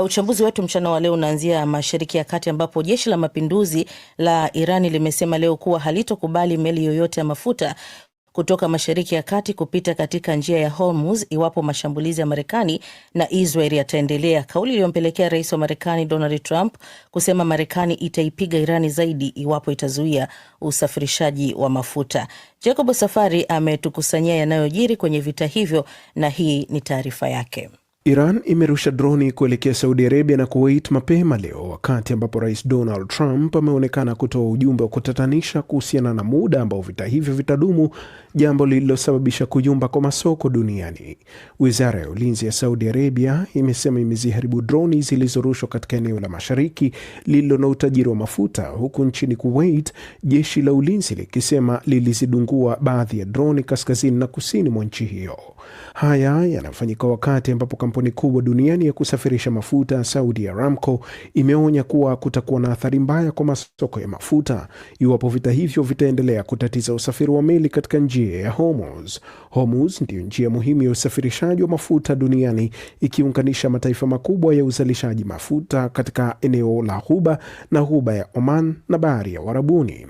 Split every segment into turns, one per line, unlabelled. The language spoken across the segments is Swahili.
Uchambuzi wetu mchana wa leo unaanzia Mashariki ya Kati ambapo jeshi la mapinduzi la Irani limesema leo kuwa halitokubali meli yoyote ya mafuta kutoka Mashariki ya Kati kupita katika njia ya Hormuz iwapo mashambulizi ya Marekani na Israel yataendelea, kauli iliyompelekea rais wa Marekani Donald Trump kusema Marekani itaipiga Irani zaidi iwapo itazuia usafirishaji wa mafuta. Jacob Safari ametukusanyia yanayojiri kwenye vita hivyo na hii ni taarifa yake.
Iran imerusha droni kuelekea Saudi Arabia na Kuwait mapema leo, wakati ambapo Rais Donald Trump ameonekana kutoa ujumbe wa kutatanisha kuhusiana na muda ambao vita hivyo vitadumu, jambo lililosababisha kuyumba kwa masoko duniani. Wizara ya Ulinzi ya Saudi Arabia imesema imeziharibu droni zilizorushwa katika eneo la Mashariki lililo na utajiri wa mafuta, huku nchini Kuwait jeshi la ulinzi likisema lilizidungua baadhi ya droni kaskazini na kusini mwa nchi hiyo. Haya yanafanyika wakati ambapo kampuni kubwa duniani ya kusafirisha mafuta Saudi Aramco imeonya kuwa kutakuwa na athari mbaya kwa masoko ya mafuta iwapo vita hivyo vitaendelea kutatiza usafiri wa meli katika njia ya Hormuz. Hormuz ndiyo njia muhimu ya usafirishaji wa mafuta duniani, ikiunganisha mataifa makubwa ya uzalishaji mafuta katika eneo la Ghuba na Ghuba ya Oman na Bahari ya Uarabuni.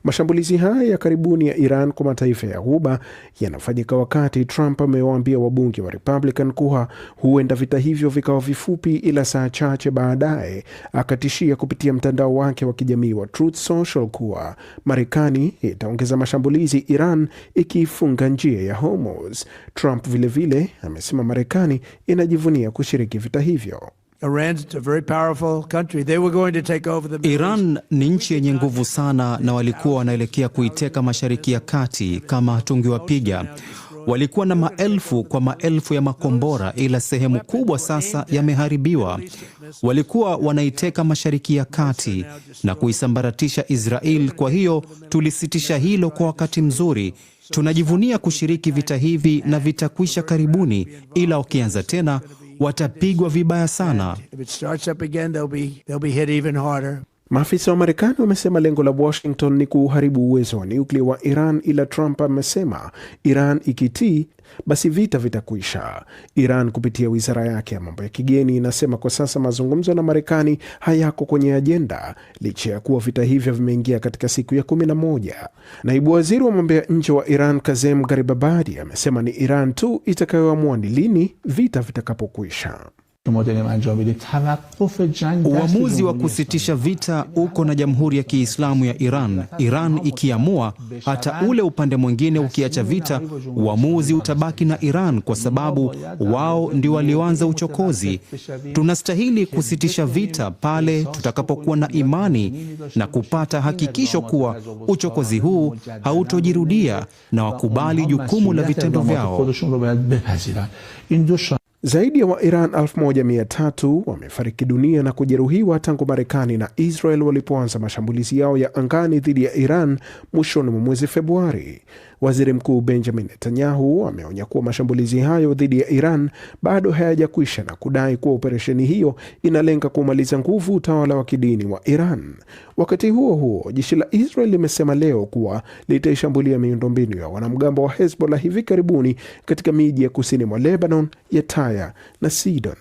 Mashambulizi haya ya karibuni ya Iran kwa mataifa ya Ghuba yanafanyika wakati Trump amewaambia wabunge wa Republican kuwa huenda vita hivyo vikawa vifupi, ila saa chache baadaye akatishia kupitia mtandao wake wa kijamii wa Truth Social kuwa Marekani itaongeza mashambulizi Iran ikifunga njia ya Hormuz. Trump vilevile amesema Marekani inajivunia kushiriki vita hivyo.
Iran ni nchi yenye nguvu sana na walikuwa wanaelekea kuiteka Mashariki ya Kati kama tungewapiga. Walikuwa na maelfu kwa maelfu ya makombora, ila sehemu kubwa sasa yameharibiwa. Walikuwa wanaiteka Mashariki ya Kati na kuisambaratisha Israel, kwa hiyo tulisitisha hilo kwa wakati mzuri. Tunajivunia kushiriki vita hivi na vitakwisha karibuni, ila ukianza tena watapigwa vibaya sana.
Maafisa wa Marekani wamesema lengo la Washington ni kuharibu uwezo wa nyuklia wa Iran, ila Trump amesema Iran ikitii basi vita vitakwisha. Iran kupitia wizara yake ya mambo ya kigeni inasema kwa sasa mazungumzo na Marekani hayako kwenye ajenda, licha ya kuwa vita hivyo vimeingia katika siku ya 11. Naibu waziri wa mambo ya nje wa Iran Kazem Garibabadi amesema ni Iran tu itakayoamua ni lini vita vitakapokwisha.
Uamuzi wa kusitisha vita uko na Jamhuri ya Kiislamu ya Iran. Iran ikiamua, hata ule upande mwingine ukiacha vita, uamuzi utabaki na Iran kwa sababu wao ndio walioanza uchokozi. Tunastahili kusitisha vita pale tutakapokuwa na imani na kupata hakikisho kuwa uchokozi huu hautojirudia na wakubali jukumu la vitendo vyao.
Zaidi ya Wairan 1300 wamefariki dunia na kujeruhiwa tangu Marekani na Israel walipoanza mashambulizi yao ya angani dhidi ya Iran mwishoni mwa mwezi Februari. Waziri Mkuu Benjamin Netanyahu ameonya kuwa mashambulizi hayo dhidi ya Iran bado hayajakwisha na kudai kuwa operesheni hiyo inalenga kumaliza nguvu utawala wa kidini wa Iran. Wakati huo huo, jeshi la Israel limesema leo kuwa litaishambulia miundombinu ya wanamgambo wa Hezbollah hivi karibuni katika miji ya kusini mwa Lebanon ya Tyre na Sidon.